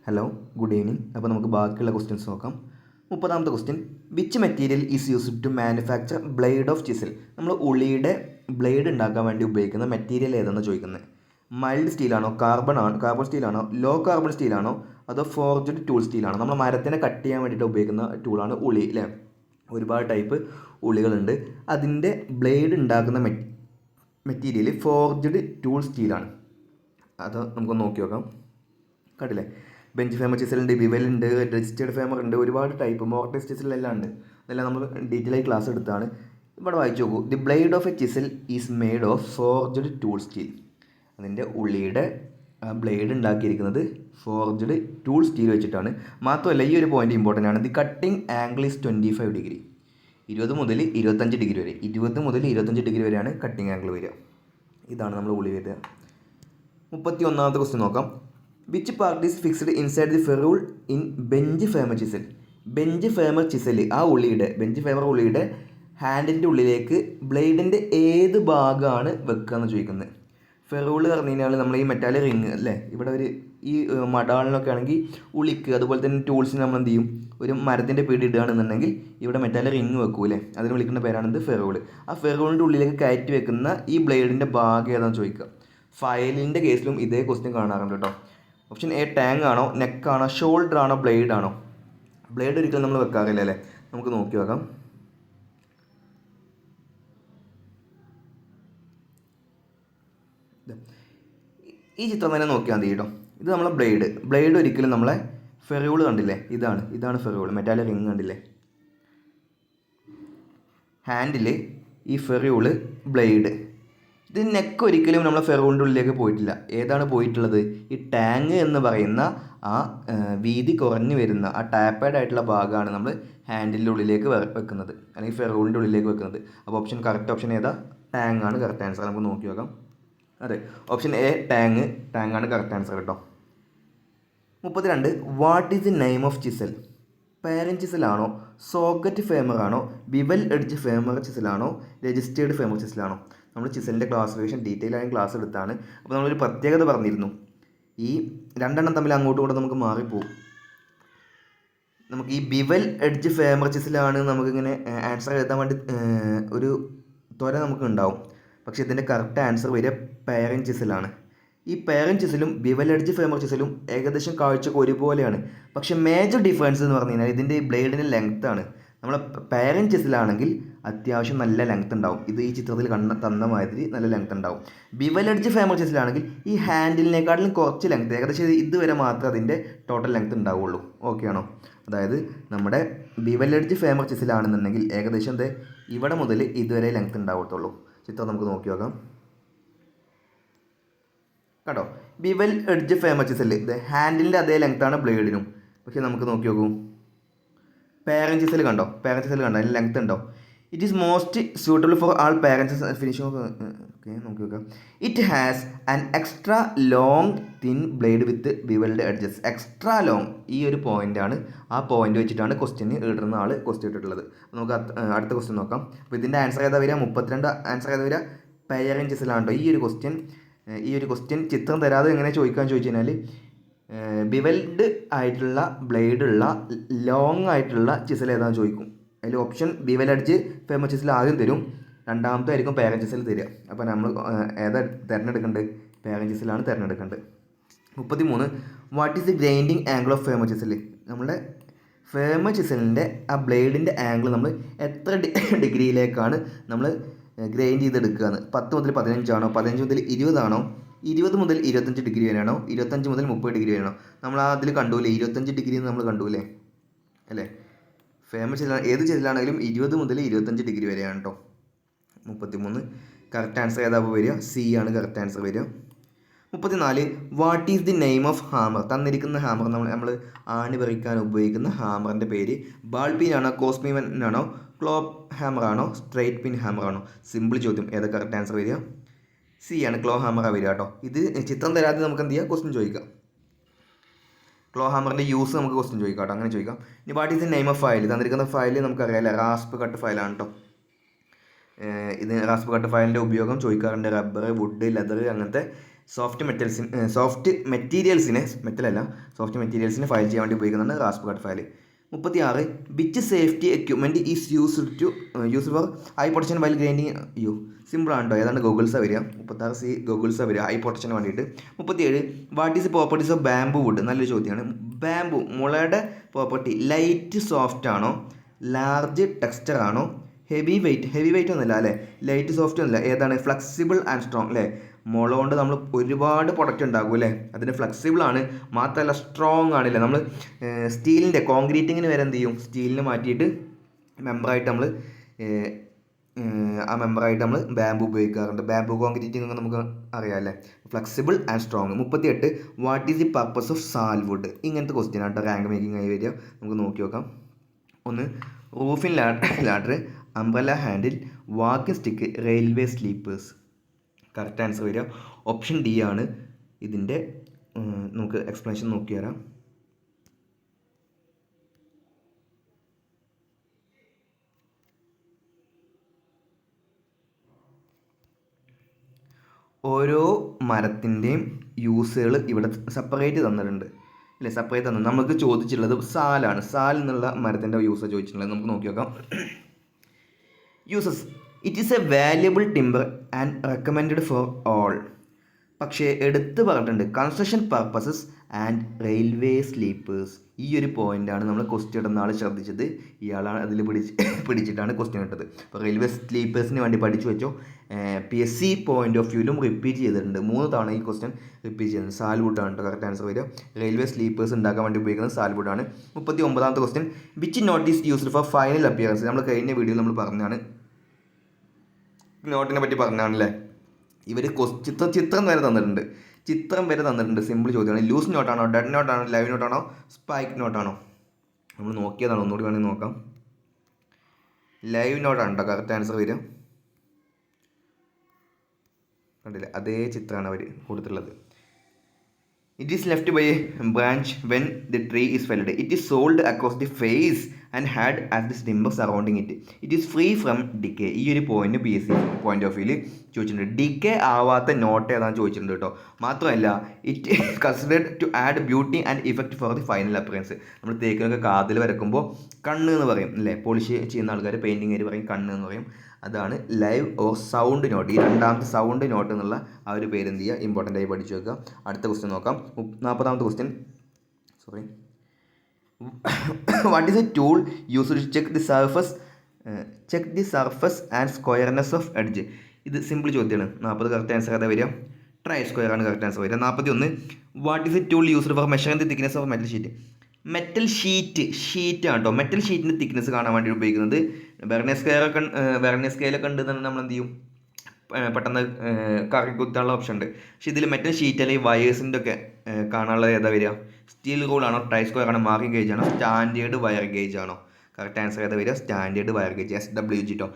Hello, good evening. അപ്പോൾ നമുക്ക് ബാക്കിയുള്ള ക്വസ്റ്റ്യൻസ് നോക്കാം. 30ാമത്തെ question, which material is used to manufacture blade of chisel? നമ്മൾ ഉളിയുടെ ബ്ലേഡ് ഉണ്ടാക്കാൻ വേണ്ടി ഉപയോഗിക്കുന്ന മെറ്റീരിയൽ ഏതെന്ന് ചോദിക്കുന്നത്. മൈൽഡ് സ്റ്റീലാണോ, കാർബൺ സ്റ്റീലാണോ, ലോ കാർബൺ സ്റ്റീലാണോ, അതോ ഫോർജ്ഡ് ടൂൾ സ്റ്റീലാണോ? നമ്മൾ മരത്തിനെ കട്ട് ചെയ്യാൻ വേണ്ടിയിട്ട് ഉപയോഗിക്കുന്ന ടൂളാണ് ഉളി അല്ലേ. ഒരുപാട് ടൈപ്പ് ഉളികളുണ്ട്. അതിൻ്റെ ബ്ലേഡ് ഉണ്ടാക്കുന്ന മെറ്റീരിയൽ ഫോർജ്ഡ് ടൂൾ സ്റ്റീലാണ്. അത് നമുക്ക് നോക്കി നോക്കാം. കണ്ടില്ലേ, ബെഞ്ച് ഫേമർ ചിസലുണ്ട്, വിവലുണ്ട്, രജിസ്റ്റേർഡ് ഫേമർ ഉണ്ട്, ഒരുപാട് ടൈപ്പ് മോർട്ടേഴ്സ് ചിസലെല്ലാം ഉണ്ട്. ഇതെല്ലാം നമ്മൾ ഡീറ്റെയിൽ ആയി ക്ലാസ് എടുത്താണ്. ഇവിടെ വായിച്ചു നോക്കൂ. The blade of A chisel is made of forged tool steel. അതിൻ്റെ ഉള്ളിയുടെ ബ്ലേഡ് ഉണ്ടാക്കിയിരിക്കുന്നത് ഫോർജ്ഡ് ടൂൾ സ്റ്റീൽ വെച്ചിട്ടാണ്. മാത്രമല്ല ഈ ഒരു പോയിന്റ് ഇമ്പോർട്ടൻ്റ് ആണ്. The cutting angle is 25 degree. 20 മുതൽ 25 ഡിഗ്രി വരെ, 20 മുതൽ 25 ഡിഗ്രി വരെയാണ് കട്ടിംഗ് ആംഗിൾ വരിക. ഇതാണ് നമ്മൾ ഉള്ളി വരിക. 31ാമത്തെ ക്വസ്റ്റ്യൻ നോക്കാം. Which part is fixed inside the ferrule in bench firmer chisel? Bench firmer chisel, ആ ഉള്ളിയുടെ ബെഞ്ച് ഫേമർ ഉള്ളിയുടെ ഹാൻഡിൻ്റെ ഉള്ളിലേക്ക് ബ്ലേഡിൻ്റെ ഏത് ഭാഗമാണ് വെക്കുക എന്ന് ചോദിക്കുന്നത്. ഫെറൂൾ പറഞ്ഞു കഴിഞ്ഞാൽ നമ്മൾ ഈ മെറ്റാലിക് റിങ് അല്ലേ, ഇവിടെ ഒരു ഈ മടാളിനൊക്കെ ആണെങ്കിൽ ഉളിക്ക്, അതുപോലെ തന്നെ ടൂൾസിന് നമ്മൾ എന്ത് ചെയ്യും, ഒരു മരത്തിൻ്റെ പീടി ഇടുകയാണെന്നുണ്ടെങ്കിൽ ഇവിടെ മെറ്റാലിക് റിങ് വെക്കൂലേ, അതിന് വിളിക്കുന്ന പേരാണിത് ഫെറൂൾ. ആ ഫെറൂളിൻ്റെ ഉള്ളിലേക്ക് കയറ്റി വെക്കുന്ന ഈ ബ്ലേഡിൻ്റെ ഭാഗം ഏതാണെന്ന് ചോദിക്കുക. ഫയലിൻ്റെ കേസിലും ഇതേ ക്വസ്റ്റ്യൻ കാണാറുണ്ട് കേട്ടോ. ഓപ്ഷൻ എ ടാങ് ആണോ, നെക്കാണോ, ഷോൾഡർ ആണോ, ബ്ലേഡ് ആണോ? ബ്ലേഡ് ഒരിക്കലും നമ്മൾ വെക്കാറില്ല അല്ലേ. നമുക്ക് നോക്കി നോക്കാം. ഈ ചിത്രം തന്നെ നോക്കിയാൽ മതി കേട്ടോ. ഇത് നമ്മളെ ബ്ലേഡ് ഒരിക്കലും നമ്മളെ ഫെറൂൾ കണ്ടില്ലേ, ഇതാണ് ഫെറൂൾ, മെറ്റാലിക് റിങ് കണ്ടില്ലേ. ഹാൻഡിൽ ഈ ഫെറൂള്, ബ്ലേഡ്. ഇത് നെക്ക് ഒരിക്കലും നമ്മളെ ഫെറൂളിൻ്റെ ഉള്ളിലേക്ക് പോയിട്ടില്ല. ഏതാണ് പോയിട്ടുള്ളത്? ഈ ടാങ് എന്ന് പറയുന്ന ആ വീതി കുറഞ്ഞു വരുന്ന ആ ടാപ്പേഡ് ആയിട്ടുള്ള ഭാഗമാണ് നമ്മൾ ഹാൻഡിലിൻ്റെ ഉള്ളിലേക്ക് വെക്കുന്നത്, അല്ലെങ്കിൽ ഫെറൂളിൻ്റെ ഉള്ളിലേക്ക് വെക്കുന്നത്. അപ്പോൾ കറക്റ്റ് ഓപ്ഷൻ ഏതാ? ടാങ് ആണ് കറക്റ്റ് ആൻസർ. നമുക്ക് നോക്കി നോക്കാം. അതെ, ഓപ്ഷൻ എ ടാങ് ആണ് കറക്റ്റ് ആൻസർ കേട്ടോ. 32, what is the name of chisel? Paring ചിസലാണോ, സോക്കറ്റ് ഫേമർ ആണോ, ബിവൽ എഡ്ജ് ഫേമർ ചിസലാണോ, രജിസ്റ്റേർഡ് ഫേമർ ചിസലാണോ? നമ്മൾ ചിസലിൻ്റെ ക്ലാസിഫിക്കേഷൻ ഡീറ്റെയിൽ ആയി ക്ലാസ് എടുത്താണ്. അപ്പോൾ നമ്മളൊരു പ്രത്യേകത പറഞ്ഞിരുന്നു, ഈ രണ്ടെണ്ണം തമ്മിൽ അങ്ങോട്ടും ഇങ്ങോട്ടും നമുക്ക് മാറിപ്പോകും. നമുക്ക് ഈ ബിവൽ എഡ്ജ് ഫേമർ ചിസലാണ് നമുക്കിങ്ങനെ ആൻസർ എഴുതാൻ വേണ്ടി ഒരു ത്വര നമുക്ക് ഉണ്ടാവും. പക്ഷേ ഇതിൻ്റെ കറക്റ്റ് ആൻസർ വരിക പാരന്റ് ചിസലാണ്. ഈ പാരന്റ് ചിസലും ബിവൽ എഡ്ജ് ഫേമർ ചിസലും ഏകദേശം കാഴ്ചക്ക് ഒരുപോലെയാണ്. പക്ഷേ മേജർ ഡിഫറൻസ് എന്ന് പറഞ്ഞു കഴിഞ്ഞാൽ ഇതിൻ്റെ ബ്ലേഡിൻ്റെ ലെങ്ത് ആണ്. നമ്മൾ പാരന്റ് ചിസലാണെങ്കിൽ അത്യാവശ്യം നല്ല ലെങ്ത് ഉണ്ടാവും. ഇത് ഈ ചിത്രത്തിൽ തന്ന മാതിരി നല്ല ലെങ്ത് ഉണ്ടാവും. ബിവൽ എഡ്ജ് ഫേമർ ചിസലാണെങ്കിൽ ഈ ഹാൻഡിലിനേക്കാളും കുറച്ച് ലെങ്ത്, ഏകദേശം ഇതുവരെ മാത്രമേ അതിൻ്റെ ടോട്ടൽ ലെങ്ത് ഉണ്ടാവുള്ളൂ. ഓക്കെ ആണോ? അതായത് നമ്മുടെ ബിവൽ എഡ്ജ് ഫേമർ ചിസലാണെന്നുണ്ടെങ്കിൽ ഏകദേശം ഇവിടെ മുതൽ ഇതുവരെ ലെങ്ത് ഉണ്ടാവത്തുള്ളൂ. ചിത്രം നമുക്ക് നോക്കി നോക്കാം കേട്ടോ. ബിവൽ എഡ്ജ് ഫേമർ ചിസൽ ഇത് ഹാൻഡിലിൻ്റെ അതേ ലെങ്ത്താണ് ബ്ലേഡിനും. പക്ഷേ നമുക്ക് നോക്കി നോക്കൂ, പാരന്റ് ചിസൽ കണ്ടോ, അതിന് ലെങ്ത് ഉണ്ടോ? It is most suitable for all parents finishing. Okay, നോക്കി നോക്കാം. It has an extra long thin blade with bevelled edges. Extra long, ഈ ഒരു പോയിൻ്റാണ്, ആ പോയിന്റ് വെച്ചിട്ടാണ് ക്വസ്റ്റ്യൻ ഇടുന്ന ആൾ ക്വസ്റ്റ്യൻ ഇട്ടിട്ടുള്ളത്. നമുക്ക് അടുത്ത ക്വസ്റ്റ്യൻ നോക്കാം. അപ്പോൾ ഇതിൻ്റെ ആൻസർ ഏതാ വരിക? 32 ആൻസർ ഏതാ വരിക? പാരന്റ് ചിസലാണോ. ഈ ഒരു ക്വസ്റ്റ്യൻ ചിത്രം തരാതെ എങ്ങനെ ചോദിക്കാന്ന് ചോദിച്ചു കഴിഞ്ഞാൽ, ബിവൽഡ് ആയിട്ടുള്ള ബ്ലേഡുള്ള ലോങ് ആയിട്ടുള്ള ചിസൽ ഏതാണെന്ന് ചോദിക്കും. അതിൽ ഓപ്ഷൻ ബിവൽ എഡ്ജ് ഫേമർ ചിസൽ ആദ്യം തരും, രണ്ടാമത്തെ ആയിരിക്കും പാരന്റ് ചിസൽ തരിക. അപ്പോൾ നമ്മൾ ഏതാ തിരഞ്ഞെടുക്കേണ്ടത്? പാരന്റ് ചിസലാണ് തിരഞ്ഞെടുക്കേണ്ടത്. 33, what is the grinding angle of firmer chisel? നമ്മുടെ ഫേമർ ചിസലിൻ്റെ ആ ബ്ലേഡിൻ്റെ ആംഗിൾ നമ്മൾ എത്ര ഡിഗ്രിയിലേക്കാണ് നമ്മൾ ഗ്രൈൻഡ് ചെയ്തെടുക്കുകയെന്ന്. 10 മുതൽ 15 ആണോ, 15 മുതൽ 20 ആണോ, 20 മുതൽ 25 ഡിഗ്രി വരെയാണോ, 25 മുതൽ 30 ഡിഗ്രി വരെയാണോ? നമ്മൾ അതിൽ കണ്ടുല്ലേ, 25 ഡിഗ്രി നമ്മൾ കണ്ടുല്ലേ അല്ലേ. ഫേമർ ചിസൽ ഏത് ചിസലാണെങ്കിലും 20 മുതൽ 25 ഡിഗ്രി വരെയാണ് കേട്ടോ. 33 കറക്റ്റ് ആൻസർ ഏതാ വരിക? സി ആണ് കറക്റ്റ് ആൻസർ വരിക. 34, what is the name of hammer? തന്നിരിക്കുന്ന ഹാമർ, നമ്മൾ ആണി പറിക്കാൻ ഉപയോഗിക്കുന്ന ഹാമറിൻ്റെ പേര് ബാൾ പിൻ ആണോ, കോസ്മിൻ ആണോ, ക്ലോ ഹാമർ ആണോ, സ്ട്രൈറ്റ് പിൻ ഹാമർ ആണോ? സിമ്പിൾ ചോദ്യം. ഏതാ കറക്റ്റ് ആൻസർ വരിക? സി ആണ്, ക്ലോ ഹാമറാണ് വരിക കേട്ടോ. ഇത് ചിത്രം തരാതെ നമുക്ക് എന്ത് ചെയ്യാം, ക്വസ്റ്റ്യൻ ചോദിക്കാം. ക്ലോ ഹാമറിൻ്റെ യൂസ് നമുക്ക് ക്വസ്റ്റ്യൻ ചോദിക്കാം കേട്ടോ, അങ്ങനെ ചോദിക്കാം. ഇനി what is the name of file? തന്നിരിക്കുന്ന ഫയൽ നമുക്കറിയാമല്ലേ, റാസ്പ് കട്ട് ഫയലാണ് കേട്ടോ. ഇത് റാസ്പ് കട്ട് ഫയലിൻ്റെ ഉപയോഗം ചോദിക്കാറുണ്ട്. റബ്ബർ, വുഡ്, ലെതർ അങ്ങനത്തെ സോഫ്റ്റ് മെറ്റീരിയൽസിനെ ഫയൽ ചെയ്യാൻ വേണ്ടി ഉപയോഗിക്കുന്നതാണ് rasp cut file. 36 which safety equipment is used for high potential while grinding. സിമ്പിളാണ് കേട്ടോ. ഏതാണ് ഗൂഗിൾസാ വരിക. 36 ഗൂഗിൾസാ വരിക ഹൈ പൊട്ടൻഷ്യന് വേണ്ടിയിട്ട്. 37 what is properties of bamboo wood. നല്ലൊരു ചോദ്യമാണ്. ബാംബു മുളയുടെ പ്രോപ്പർട്ടി ലൈറ്റ് സോഫ്റ്റ് ആണോ, ലാർജ് ടെക്സ്ചർ ആണോ, ഹെവി വെയിറ്റ് ഒന്നുമില്ല അല്ലേ, ലൈറ്റ് സോഫ്റ്റ് ഒന്നുമില്ല, ഏതാണ് ഫ്ലെക്സിബിൾ ആൻഡ് സ്ട്രോങ് അല്ലേ. മുള കൊണ്ട് നമ്മൾ ഒരുപാട് പ്രൊഡക്റ്റ് ഉണ്ടാക്കും അല്ലേ, അതിന് ഫ്ലെക്സിബിൾ ആണ്, മാത്രമല്ല സ്ട്രോങ് ആണല്ലേ. നമ്മൾ സ്റ്റീലിൻ്റെ കോൺക്രീറ്റിങ്ങിന് വരെ എന്ത് ചെയ്യും, സ്റ്റീലിന് മാറ്റിയിട്ട് മെമ്പറായിട്ട് നമ്മൾ ബാംബു ഉപയോഗിക്കാറുണ്ട്. ബാംബു കോൺക്രീറ്റിംഗ് ഒക്കെ നമുക്ക് അറിയാമല്ലേ, flexible and strong. 38 what is the purpose of sal wood. ഇങ്ങനത്തെ ക്വസ്റ്റ്യൻ ആട്ടോ റാങ്ക് മേക്കിംഗ് ആയി വരിക. നമുക്ക് നോക്കി നോക്കാം. 1 roofing ladder, umbrella handle, walking stick, railway sleepers. Correct answer വരിക ഓപ്ഷൻ ഡി ആണ് ഇതിൻ്റെ. നമുക്ക് എക്സ്പ്ലനേഷൻ നോക്കി തരാം. ഓരോ മരത്തിൻ്റെയും യൂസുകൾ ഇവിടെ സെപ്പറേറ്റ് തന്നിട്ടുണ്ട് അല്ലേ, സെപ്പറേറ്റ് തന്നു. നമുക്ക് ചോദിച്ചിട്ടുള്ളത് സാലാണ്. സാൽ എന്നുള്ള മരത്തിൻ്റെ യൂസ് ചോദിച്ചിട്ടുള്ളത്. നമുക്ക് നോക്കി നോക്കാം. Uses it is A valuable timber and recommended for all. പക്ഷേ എടുത്ത് പറഞ്ഞിട്ടുണ്ട് construction purposes and railway sleepers. ഈ ഒരു പോയിൻ്റാണ് നമ്മൾ ക്വസ്റ്റ്യൻ ഇടുന്ന ആൾ ശ്രദ്ധിച്ചത്. ഇയാളാണ് അതിൽ പിടിച്ചിട്ടാണ് ക്വസ്റ്റ്യൻ ഇട്ടത്. അപ്പോൾ റെയിൽവേ സ്ലീപ്പേഴ്സിന് വേണ്ടി പഠിച്ചു വെച്ചോ. PSC പോയിന്റ് ഓഫ് വ്യൂവിലും റിപ്പീറ്റ് ചെയ്തിട്ടുണ്ട്. 3 തവണ ഈ ക്വസ്റ്റ്യൻ റിപ്പീറ്റ് ചെയ്യുന്നത്. സാൽവുഡാണ് കേട്ടോ കറക്റ്റ് ആൻസർ വരിക. റെയിൽവേ സ്ലീപ്പേഴ്സ് ഉണ്ടാക്കാൻ വേണ്ടി ഉപയോഗിക്കുന്നത് സാൽവുഡാണ്. 39ാമത്തെ question which knot is used for final appearance. നമ്മൾ കഴിഞ്ഞ വീഡിയോയിൽ നമ്മൾ പറഞ്ഞാണ്, നോട്ടിനെ പറ്റി പറഞ്ഞാണല്ലേ. ഇവർ ചിത്രം വരെ തന്നിട്ടുണ്ട്. സിമ്പിൾ ചോദ്യമാണ്. ലൂസ് നോട്ടാണോ, ഡെഡ് നോട്ടാണോ, ലൈവ് നോട്ടാണോ, സ്പൈക്ക് നോട്ടാണോ. നമ്മൾ നോക്കിയതാണ്, ഒന്നുകൂടി വേണമെങ്കിൽ നോക്കാം. ലൈവ് നോട്ടാണ് കേട്ടോ കറക്റ്റ് ആൻസർ വരിക. കണ്ടില്ല, അതേ ചിത്രമാണ് അവർ കൊടുത്തിട്ടുള്ളത്. It is left by a branch when the tree is felled. It is sold across the face and hard as the timber surrounding it. It is free from decay. ഈ ഒരു point PSC point of വ്യൂവിൽ ചോദിച്ചിട്ടുണ്ട്. Decay ആവാത്ത not ഏതാണെന്ന് ചോദിച്ചിട്ടുണ്ട് കേട്ടോ. മാത്രമല്ല it considered to add beauty and effect for the final appearance. നമ്മൾ തേക്കിനൊക്കെ കാതിൽ വരക്കുമ്പോൾ കണ്ണ് എന്ന് പറയും അല്ലേ, പോളിഷ് ചെയ്യുന്ന ആൾക്കാർ പെയിൻറ്റിങ് പറയും കണ്ണ് എന്ന് പറയും. അതാണ് ലൈവ് ഓർ സൗണ്ട് നോട്ട്. ഈ രണ്ടാമത്തെ സൗണ്ട് നോട്ട് എന്നുള്ള ആ ഒരു പേര് എന്ത് ചെയ്യുക, ഇമ്പോർട്ടൻ്റ് ആയി പഠിച്ചു വെക്കുക. അടുത്ത ക്വസ്റ്റ്യൻ നോക്കാം. 40ാമത്തെ question. What is a tool use to check the surface and squareness of edge. ഇത് സിമ്പിൾ ചോദ്യമാണ്. 40 കറക്റ്റ് ആൻസർ ഏതാ വരിക, ട്രൈ സ്ക്വയർ ആണ് കറക്റ്റ് ആൻസർ വരിക. 41 what is a tool used for measuring the thickness of metal sheet. Metal ഷീറ്റാണ് കേട്ടോ. Metal ഷീറ്റിൻ്റെ thickness കാണാൻ വേണ്ടി ഉപയോഗിക്കുന്നത് വെർനിയർ സ്കെയിലൊക്കെ ഉണ്ട് തന്നെ നമ്മൾ എന്ത് ചെയ്യും, പെട്ടെന്ന് കറക്കി കുത്താനുള്ള ഓപ്ഷൻ ഉണ്ട്. പക്ഷേ ഇതിൽ മെറ്റൽ ഷീറ്റ് അല്ലെങ്കിൽ വയേഴ്സിൻ്റെ ഒക്കെ കാണാനുള്ളത് ഏതാ വരിക, സ്റ്റീൽ റൂൾ ആണോ, ട്രൈ സ്ക്വയർ ആണോ, മാർക്കിംഗ് ഗേജ് ആണോ, സ്റ്റാൻഡേർഡ് വയർ ഗേജ് ആണോ. കറക്റ്റ് ആൻസർ ഏതാ വരിക, സ്റ്റാൻഡേർഡ് വയർ ഗേജ്, SWG കേട്ടോ.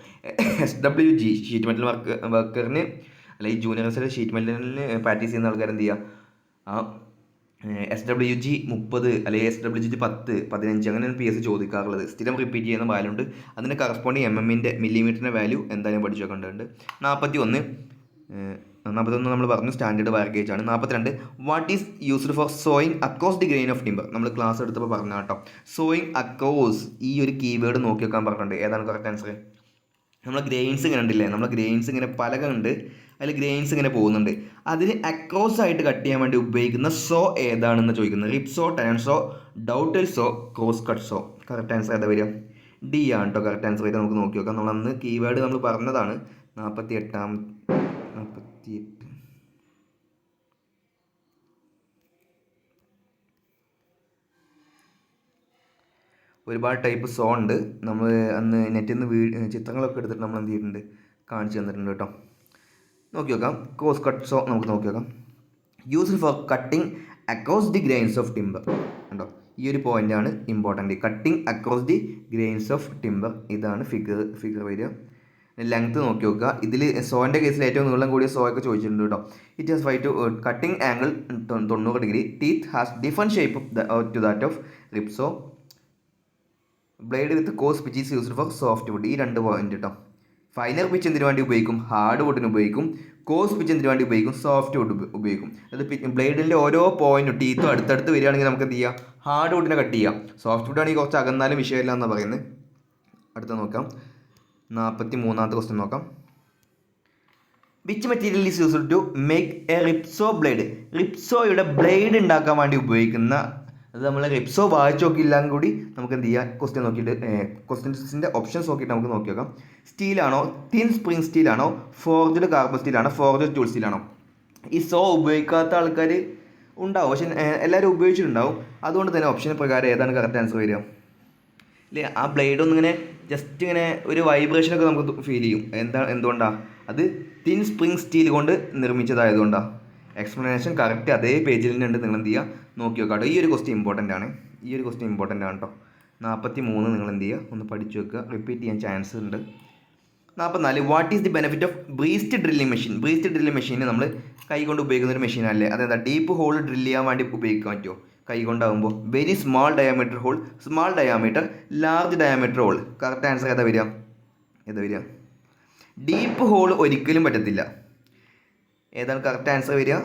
SWG ഷീറ്റ് മെറ്റൽ വർക്കറിന് അല്ലെങ്കിൽ ജൂനിയർ ഷീറ്റ് മെറ്റലിന് പ്രാക്ടീസ് ചെയ്യുന്ന ആൾക്കാർ എന്ത് ചെയ്യുക, ആ SWG 30 അല്ലെങ്കിൽ SWG 10, 15 അങ്ങനെയാണ് PSC ചോദിക്കാറുള്ളത്. സ്ഥിരം റിപ്പീറ്റ് ചെയ്യുന്ന വാല്യൂ ഉണ്ട്. അതിന് കറസ്പോണ്ടിങ് MM-ൻ്റെ മില്ലിമീറ്ററിൻ്റെ വാല്യൂ എന്തായാലും പഠിച്ചു വെക്കേണ്ടതുണ്ട്. 41 നമ്മൾ പറഞ്ഞു സ്റ്റാൻഡേർഡ് വയർ ഗേജ് ആണ്. 42 what is used four sowing across the grain of timber. നമ്മൾ ക്ലാസ് എടുത്തപ്പോൾ പറഞ്ഞ കേട്ടോ, സോയിങ് അക്രോസ് ഈ ഒരു കീവേഡ് നോക്കി വെക്കാൻ പറഞ്ഞിട്ടുണ്ട്. ഏതാണ് കറക്റ്റ് ആൻസർ? നമ്മൾ ഗ്രെയിൻസ് ഇങ്ങനെ ഉണ്ടല്ലേ, നമ്മൾ ഗ്രെയിൻസ് ഇങ്ങനെ പലക ഉണ്ട്, അതിൽ ഗ്രെയിൻസ് ഇങ്ങനെ പോകുന്നുണ്ട്. അതിന് അക്രോസ് ആയിട്ട് കട്ട് ചെയ്യാൻ വേണ്ടി ഉപയോഗിക്കുന്ന സോ ഏതാണെന്ന് ചോദിക്കുന്നത്. Rip saw, tenon saw, dovetail saw, cross cut saw. Correct answer ഏതാ വരിക, D ആണ് കേട്ടോ കറക്റ്റ് ആൻസർ വരിക. നമുക്ക് നോക്കി നോക്കാം. നമ്മൾ അന്ന് കീവേഡ് നമ്മൾ പറഞ്ഞതാണ്. 48 ഒരുപാട് ടൈപ്പ് സോ ഉണ്ട്. നമ്മൾ അന്ന് നെറ്റിൽ നിന്ന് ചിത്രങ്ങളൊക്കെ എടുത്തിട്ട് നമ്മൾ എന്ത് ചെയ്തിട്ടുണ്ട്, കാണിച്ചു തന്നിട്ടുണ്ട് കേട്ടോ. നോക്കി നോക്കാം. ക്രോസ് കട്ട് സോ നമുക്ക് നോക്കി നോക്കാം. Used for cutting across the grains of timber. കണ്ടോ, ഈ ഒരു പോയിൻ്റാണ് important. Cutting across the grains of timber. ഇതാണ് ഫിഗർ വരിക. ലെങ്ത്ത് നോക്കി നോക്കുക. ഇതിൽ സോൻ്റെ കേസിൽ ഏറ്റവും നീളം കൂടിയ സോ ഒക്കെ ചോദിച്ചിട്ടുണ്ട് കേട്ടോ. It has 5 to cutting angle 90 degree. Teeth has different shape to that of rip saw. Blade with coarse pitch is used for soft wood. ഈ 2 പോയിന്റ് കേട്ടോ. ഫൈനർ പിച്ച് എന്തിനു വേണ്ടി ഉപയോഗിക്കും, ഹാർഡ് വുഡിന് ഉപയോഗിക്കും. കോസ് പിച്ച് എന്തിനു വേണ്ടി ഉപയോഗിക്കും? സോഫ്റ്റ് വുഡ് ഉപയോഗിക്കും. അത് ബ്ലേഡിൻ്റെ ഓരോ പോയിന്റും ടീത്തും അടുത്തടുത്ത് വരികയാണെങ്കിൽ നമുക്ക് എന്ത് ചെയ്യാം? ഹാർഡ് വുഡിനെ കട്ട് ചെയ്യാം. സോഫ്റ്റ് വുഡ് ആണെങ്കിൽ കുറച്ച് അകന്നാലും വിഷയമില്ല എന്നാണ് പറയുന്നത്. അടുത്ത നോക്കാം, 43ാമത്തെ ക്വസ്റ്റ്യൻ നോക്കാം. Which material is used to make a rip saw blade? റിപ്സോയുടെ ബ്ലേഡ് ഉണ്ടാക്കാൻ വേണ്ടി ഉപയോഗിക്കുന്ന, അത് നമ്മൾ റിപ്സോ വായിച്ച് നോക്കിയില്ലെങ്കിൽ കൂടി നമുക്ക് എന്ത് ചെയ്യാം? ക്വസ്റ്റ്യൻ നോക്കിയിട്ട് ക്വസ്റ്റ്യൻസിൻ്റെ ഓപ്ഷൻസ് നോക്കിയിട്ട് നമുക്ക് നോക്കി നോക്കാം. സ്റ്റീലാണോ, തിൻ സ്പ്രിങ് സ്റ്റീലാണോ, ഫോർജ്ഡ് കാർബൺ സ്റ്റീലാണോ, ഫോർജ്ഡ് ടൂൾ സ്റ്റീലാണോ? ഈ സോ ഉപയോഗിക്കാത്ത ആൾക്കാർ ഉണ്ടാവും, പക്ഷെ എല്ലാവരും ഉപയോഗിച്ചിട്ടുണ്ടാവും. അതുകൊണ്ട് തന്നെ ഓപ്ഷൻ പ്രകാരം ഏതാണ് കറക്റ്റ് ആൻസർ വരിക? ഇല്ലേ, ആ ബ്ലേഡ് ഒന്നിങ്ങനെ ജസ്റ്റ് ഇങ്ങനെ ഒരു വൈബ്രേഷനൊക്കെ നമുക്ക് ഫീൽ ചെയ്യും. എന്തുകൊണ്ടാണ്? അത് തിൻ സ്പ്രിങ് സ്റ്റീൽ കൊണ്ട് നിർമ്മിച്ചതായതുകൊണ്ടാണ്. എക്സ്പ്ലനേഷൻ കറക്റ്റ് അതേ പേജിൽ തന്നെ ഉണ്ട്. നിങ്ങൾ എന്ത് ചെയ്യുക? നോക്കി നോക്കാം കേട്ടോ. ഈ ഒരു ക്വസ്റ്റ്യൻ ഇമ്പോർട്ടൻ്റ് ആണ് കേട്ടോ. 43 നിങ്ങൾ എന്ത് ചെയ്യുക? ഒന്ന് പഠിച്ചു വെക്കുക. റിപ്പീറ്റ് ചെയ്യാൻ ചാൻസ് ഉണ്ട്. 44 what is the benefit of breast drilling machine? Breast drilling machine നമ്മൾ കൈ കൊണ്ട് ഉപയോഗിക്കുന്ന ഒരു മെഷീനല്ലേ? അതെന്താ? ഡീപ്പ് ഹോൾ ഡ്രില്ല് ചെയ്യാൻ വേണ്ടി ഉപയോഗിക്കാൻ പറ്റുമോ കൈ കൊണ്ടാകുമ്പോൾ? Very small diameter hole, small diameter, large diameter hole. Correct answer ഏതാ വരിക? ഡീപ്പ് ഹോൾ ഒരിക്കലും പറ്റത്തില്ല. ഏതാണ് കറക്റ്റ് ആൻസർ വരിക?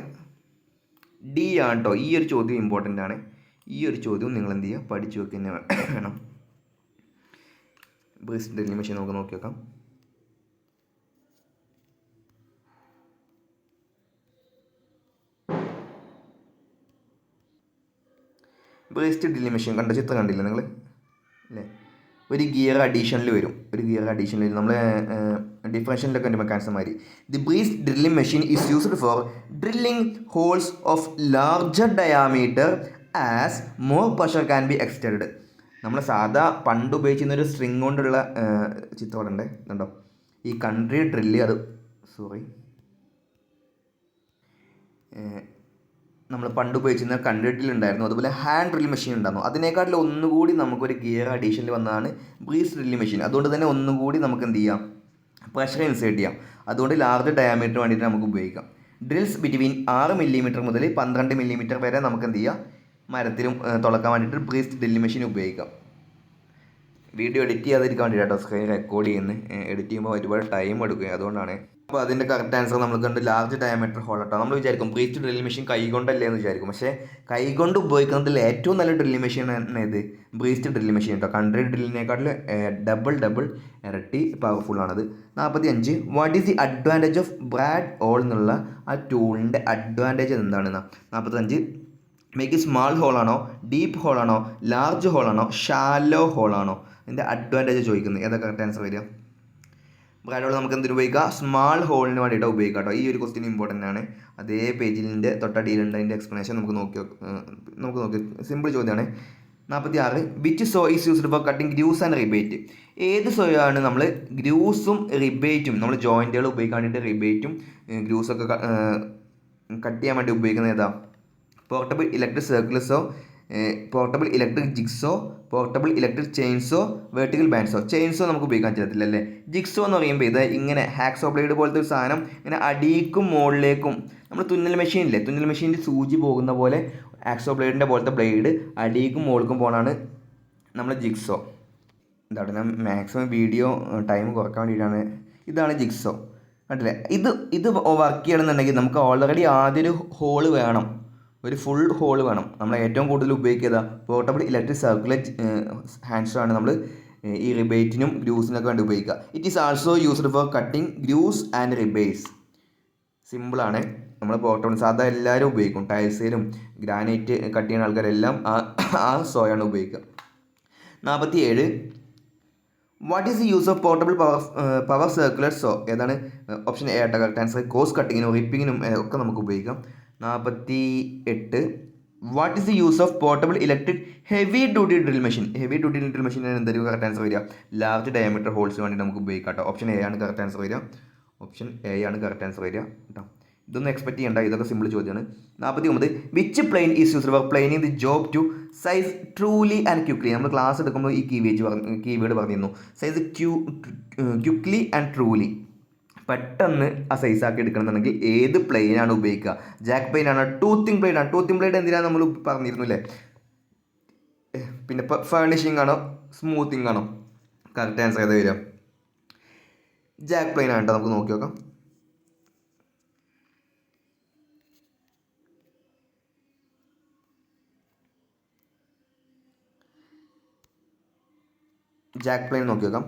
ഡി ആണ് കേട്ടോ. ഈ ഒരു ചോദ്യം ഇമ്പോർട്ടൻ്റ് ആണ്. ഈ ഒരു ചോദ്യം നിങ്ങൾ എന്ത് ചെയ്യുക? പഠിച്ചു വെക്കുക തന്നെ വേണം. ബ്രീസ്റ്റ് ഡ്രില്ലിംഗ് മെഷീൻ നമുക്ക് നോക്കി വെക്കാം. ബ്രീസ്റ്റ് ഡ്രില്ലിംഗ് മെഷീൻ കണ്ട ചിത്രം കണ്ടില്ല നിങ്ങൾ അല്ലേ? ഒരു ഗിയർ അഡീഷനിൽ വരും. നമ്മൾ ഡിഫറൻഷ്യലിലൊക്കെ ഉണ്ട് മെക്കാനിസം മാതിരി. The breast drilling machine is used for drilling holes of larger diameter as more pressure can be extend. നമ്മൾ സാധാ പണ്ട് ഉപയോഗിച്ചിരുന്നൊരു സ്ട്രിങ് കൊണ്ടുള്ള ചിത്രം ഉണ്ട് കണ്ടോ? ഈ കൺട്രി ഡ്രില്ല് നമ്മൾ പണ്ട് ഉപയോഗിച്ചിരുന്ന കൺട്രി ഡ്രിൽ ഉണ്ടായിരുന്നു. അതുപോലെ ഹാൻഡ് ഡ്രിൽ മെഷീൻ ഉണ്ടായിരുന്നു. അതിനേക്കാട്ടിലും ഒന്നുകൂടി നമുക്കൊരു ഗിയർ അഡീഷനിൽ വന്നതാണ് ബ്രീസ്റ്റ് ഡ്രില്ലിംഗ് മെഷീൻ. അതുകൊണ്ട് തന്നെ ഒന്നുകൂടി നമുക്ക് എന്ത് ചെയ്യാം? പ്രഷർ ഇൻസേർട്ട് ചെയ്യാം. അതുകൊണ്ട് ലാർജ് ഡയാമീറ്റർ വേണ്ടിയിട്ട് നമുക്ക് ഉപയോഗിക്കാം. ഡ്രിൽസ് ബിറ്റ്വീൻ 6 മില്ലിമീറ്റർ മുതൽ 12 മില്ലിമീറ്റർ വരെ നമുക്ക് എന്ത് ചെയ്യാം? മരത്തിലും തുളക്കാൻ വേണ്ടിയിട്ട് ബ്രീസ്റ്റ് ഡ്രില്ലിംഗ് മെഷീൻ ഉപയോഗിക്കാം. വീഡിയോ എഡിറ്റ് ചെയ്യാതിരിക്കാൻ വേണ്ടിയിട്ടോ സ്ക്രീൻ റെക്കോർഡ് ചെയ്യുന്നത്. എഡിറ്റ് ചെയ്യുമ്പോൾ ഒരുപാട് ടൈം എടുക്കുക, അതുകൊണ്ടാണ്. അപ്പോൾ അതിൻ്റെ കറക്റ്റ് ആൻസർ നമ്മൾ കണ്ട് ലാർജ് ഡയമീറ്റർ ഹോൾ കേട്ടോ. നമ്മൾ വിചാരിക്കും ബ്രീസ്റ്റ് ഡ്രില്ലിംഗ് മെഷീൻ കൈകൊണ്ടല്ലേ എന്ന് വിചാരിക്കും. പക്ഷേ കൈകൊണ്ട് ഉപയോഗിക്കുന്നതിൽ ഏറ്റവും നല്ല ഡ്രില്ലിംഗ് മെഷീൻ ആണ് ഇത് ബ്രീസ്റ്റ് ഡ്രില്ലിംഗ് മെഷീൻ കേട്ടോ. കൺട്രി ഡ്രില്ലിനേക്കാട്ടിൽ ഡബിൾ ഇരട്ടി പവർഫുൾ ആണത്. 45 what is the advantage of brad awl എന്നുള്ള ആ ടൂളിൻ്റെ അഡ്വാൻറ്റേജ് എന്താണെന്നാ. 45 മേക്ക് സ്മാൾ ഹോളാണോ, ഡീപ്പ് ഹോളാണോ, ലാർജ് ഹോളാണോ, ഷാലോ ഹോളാണോ? ഇതിൻ്റെ അഡ്വാൻറ്റേജ് ചോദിക്കുന്നത്. ഏതാ കറക്റ്റ് ആൻസർ വരിക? ബ്രാഡ് ഹോൾ നമുക്ക് എന്തിനു ഉപയോഗിക്കാം? സ്മാൾ ഹോളിന് വേണ്ടിയിട്ട് ഉപയോഗിക്കാം കേട്ടോ. ഈ ഒരു ക്വസ്റ്റ്യൻ ഇമ്പോർട്ടൻ്റ് ആണ്. അതേ പേജിൻ്റെ തൊട്ടടിയിലുണ്ട് അതിൻ്റെ എക്സ്പ്ലനേഷൻ. നമുക്ക് നോക്കി സിമ്പിൾ ചോദ്യമാണ്. 46 which so is used for cutting grooves and rebate? ഏത് സോയാണ് നമ്മൾ ഗ്രൂസും റിബേറ്റും നമ്മൾ ജോയിൻറ്റുകൾ ഉപയോഗിക്കാൻ വേണ്ടിയിട്ട് റിബേറ്റും ഗ്രൂസൊക്കെ കട്ട് ചെയ്യാൻ വേണ്ടി ഉപയോഗിക്കുന്നത് ഏതാ? Portable electric circle saw, portable electric jigsaw, portable electric chainsaw, vertical bandsaw? Chainsaw നമുക്ക് ഉപയോഗിക്കാൻ പറ്റത്തില്ല അല്ലേ? ജിക്സോ എന്ന് പറയുമ്പോൾ ഇത് ഇങ്ങനെ ഹാക്സോ ബ്ലേഡ് പോലത്തെ ഒരു സാധനം ഇങ്ങനെ അടിയിക്കും മുകളിലേക്കും, നമ്മൾ തുന്നൽ മെഷീനിൽ സൂചി പോകുന്ന പോലെ ഹാക്സോ ബ്ലേഡിൻ്റെ പോലത്തെ ബ്ലേഡ് അടിയിക്കും മുകൾക്കും പോകണതാണ് നമ്മൾ ജിക്സോ. എന്താണ്, ഞാൻ മാക്സിമം വീഡിയോ ടൈം കുറക്കാൻ വേണ്ടിയിട്ടാണ്. ഇതാണ് ജിക്സോ, കണ്ടില്ലേ? ഇത് വർക്ക് ചെയ്യണമെന്നുണ്ടെങ്കിൽ നമുക്ക് ഓൾറെഡി ആദ്യം ഒരു ഹോള് വേണം, ഒരു ഫുൾ ഹോൾ വേണം. നമ്മൾ ഏറ്റവും കൂടുതൽ ഉപയോഗിക്കുക പോർട്ടബിൾ ഇലക്ട്രിക് സർക്കുലർ ഹാൻഡ്സോ ആണ് നമ്മൾ ഈ റിബേറ്റിനും ഗ്രൂസിനൊക്കെ വേണ്ടി ഉപയോഗിക്കുക. It is also used for cutting grooves and rebates. സിമ്പിളാണ്. നമ്മൾ പോർട്ടബിൾ സാധാ എല്ലാവരും ഉപയോഗിക്കും. ടൈൽസിലും ഗ്രാനൈറ്റ് കട്ട് ചെയ്യുന്ന ആൾക്കാരെല്ലാം ആ സോയാണ് ഉപയോഗിക്കുക. 47 what is the use of portable power circular so? ഏതാണ് ഓപ്ഷൻ എ ആട്ടോ കറക്റ്റ് ആൻസർ. കോസ് കട്ടിങ്ങിനും റിപ്പിങ്ങിനും ഒക്കെ നമുക്ക് ഉപയോഗിക്കാം. 48 what is the use of portable electric heavy duty drill machine? Heavy duty drill machine എന്തായാലും കറക്റ്റ് ആൻസർ വരിക? Large diameter holes വേണ്ടി നമുക്ക് ഉപയോഗിക്കാം കേട്ടോ. ഓപ്ഷൻ എ ആണ് കറക്റ്റ് ആൻസർ വരിക കേട്ടോ. ഇതൊന്നും എക്സ്പെക്ട് ചെയ്യേണ്ട, ഇതൊക്കെ സിമ്പിൾ ചോദ്യമാണ്. 49 which plain is used for planing the job to size truly and quickly? നമ്മൾ ക്ലാസ് എടുക്കുമ്പോൾ ഈ കീവേഡ് പറഞ്ഞിരുന്നു. സൈസ് ക്വിക്ലി ആൻഡ് ട്രൂലി, പെട്ടെന്ന് ആ സൈസാക്കി എടുക്കണമെന്നുണ്ടെങ്കിൽ ഏത് പ്ലെയിനാണ് ഉപയോഗിക്കുക? ജാക്ക് പ്ലെയിൻ ആണോ, ടൂത്തിങ് പ്ലെയിൻ ആണോ? ടൂത്തിങ് പ്ലെയിൻ എന്തിനാണ് നമ്മൾ പറഞ്ഞിരുന്നു അല്ലേ? പിന്നെ ഫർണിഷിംഗ് ആണോ, സ്മൂത്തിങ് ആണോ? കറക്റ്റ് ആൻസർ ഏതാ വരിക? ജാക്ക് പ്ലെയിൻ ആണ് കേട്ടോ. നമുക്ക് നോക്കി നോക്കാം. ജാക്ക് പ്ലെയിൻ നോക്കി നോക്കാം.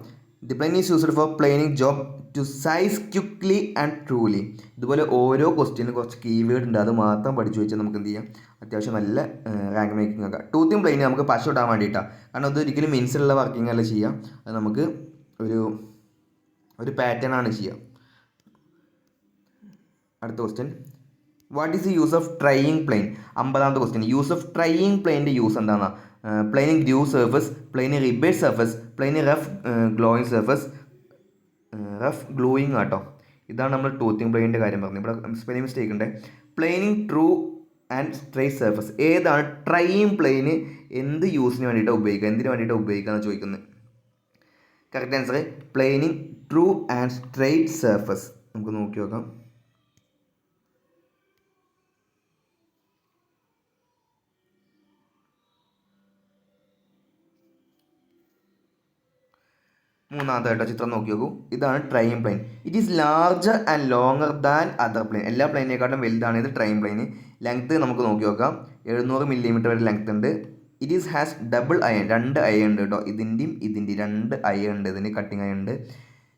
The plane is used for planing job to size quickly and truly. ഇതുപോലെ ഓരോ ക്വസ്റ്റ്യനും കുറച്ച് കീവേഡ് ഉണ്ട്, അത് മാത്രം പഠിച്ചു വെച്ചാൽ നമുക്ക് എന്ത് ചെയ്യാം, അത്യാവശ്യം നല്ല റാങ്ക് മേക്കിംഗ് ആക്കാം. ടൂത്തിങ് പ്ലെയിൻ നമുക്ക് പശ ഇടാൻ വേണ്ടിയിട്ടാണ്, കാരണം അത് ഒരിക്കലും മിൻസിലുള്ള വർക്കിംഗ് അല്ല ചെയ്യുക, അത് നമുക്ക് ഒരു പാറ്റേൺ ആണ് ചെയ്യുക. അടുത്ത question, what is the use of trying plane? 50ാമത്തെ ക്വസ്റ്റ്യൻ, യൂസ് ഓഫ് ട്രൈയിങ് പ്ലെയിൻ്റെ യൂസ് എന്താണ്? Planing groove surface, planing rebate surface, planing rough gluing ആട്ടോ. ഇതാണ് നമ്മൾ ടൂത്തിങ് പ്ലെയിനിൻ്റെ കാര്യം പറഞ്ഞത്. ഇവിടെ സ്പെല്ലിംഗ് മിസ്റ്റേക്ക് ഉണ്ട്. Planing true and straight surface. ഏതാണ് ട്രൈയിങ് പ്ലെയിന് എന്ത് യൂസിന് വേണ്ടിയിട്ടാണ് ഉപയോഗിക്കുക, എന്തിനു വേണ്ടിയിട്ടാണ് ഉപയോഗിക്കുക എന്ന് ചോദിക്കുന്നത്. Correct answer planing true and straight surface. നമുക്ക് നോക്കി നോക്കാം. മൂന്നാമതായിട്ടോ ചിത്രം നോക്കി നോക്കൂ. ഇതാണ് trying plane. It is larger and longer than other plane. എല്ലാ പ്ലെയിനേക്കാളും വലുതാണ് ഇത് ട്രൈയിങ് പ്ലെയിൻ. ലെങ്ത്ത് നമുക്ക് നോക്കി നോക്കാം. 700 മില്ലിമീറ്റർ വരെ ലെങ്ത്ത് ഉണ്ട്. It is has double iron, 2 iron ഉണ്ട് കേട്ടോ. ഇതിൻ്റെയും 2 അയൺ ഉണ്ട്, ഇതിന് കട്ടിങ് അയൺ ഉണ്ട്.